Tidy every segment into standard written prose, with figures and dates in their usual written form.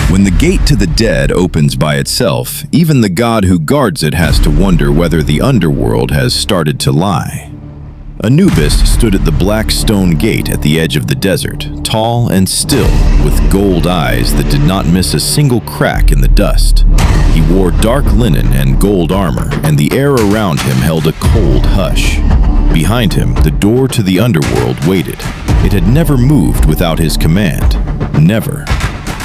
When the gate to the dead opens by itself, even the god who guards it has to wonder whether the underworld has started to lie. Anubis stood at the black stone gate at the edge of the desert, tall and still, with gold eyes that did not miss a single crack in the dust. He wore dark linen and gold armor, and the air around him held a cold hush. Behind him, the door to the underworld waited. It had never moved without his command. Never.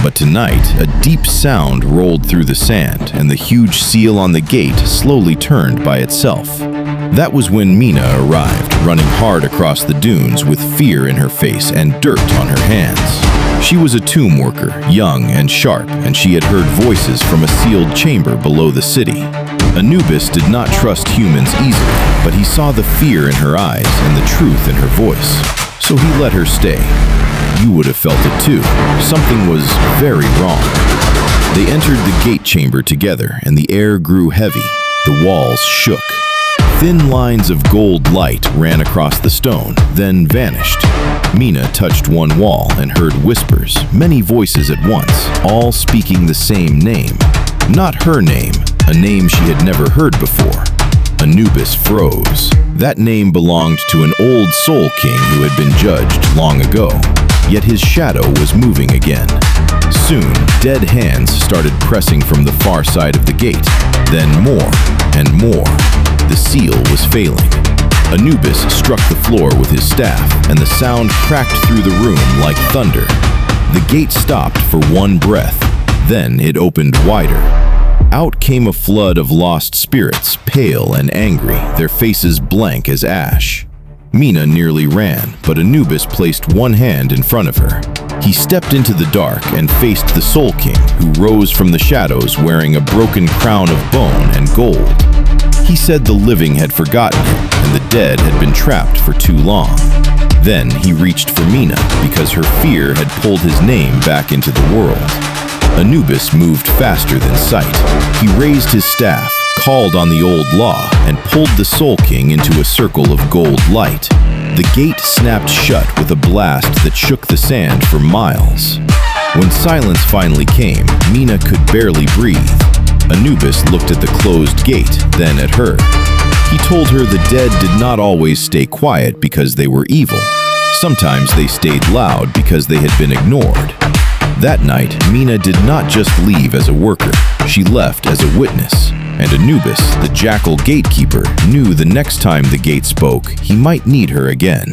But tonight, a deep sound rolled through the sand, and the huge seal on the gate slowly turned by itself. That was when Mina arrived, running hard across the dunes with fear in her face and dirt on her hands. She was a tomb worker, young and sharp, and she had heard voices from a sealed chamber below the city. Anubis did not trust humans easily, but he saw the fear in her eyes and the truth in her voice. So he let her stay. You would have felt it too. Something was very wrong. They entered the gate chamber together, and the air grew heavy. The walls shook. Thin lines of gold light ran across the stone, then vanished. Mina touched one wall and heard whispers, many voices at once, all speaking the same name. Not her name, a name she had never heard before. Anubis froze. That name belonged to an old soul king who had been judged long ago. Yet his shadow was moving again. Soon, dead hands started pressing from the far side of the gate. Then more and more. The seal was failing. Anubis struck the floor with his staff, and the sound cracked through the room like thunder. The gate stopped for one breath. Then it opened wider. Out came a flood of lost spirits, pale and angry, their faces blank as ash. Mina nearly ran, but Anubis placed one hand in front of her. He stepped into the dark and faced the Soul King, who rose from the shadows wearing a broken crown of bone and gold. He said the living had forgotten him, and the dead had been trapped for too long. Then he reached for Mina, because her fear had pulled his name back into the world. Anubis moved faster than sight. He raised his staff, called on the old law, and pulled the Soul King into a circle of gold light. The gate snapped shut with a blast that shook the sand for miles. When silence finally came, Mina could barely breathe. Anubis looked at the closed gate, then at her. He told her the dead did not always stay quiet because they were evil. Sometimes they stayed loud because they had been ignored. That night, Mina did not just leave as a worker, she left as a witness. And Anubis, the jackal gatekeeper, knew the next time the gate spoke, he might need her again.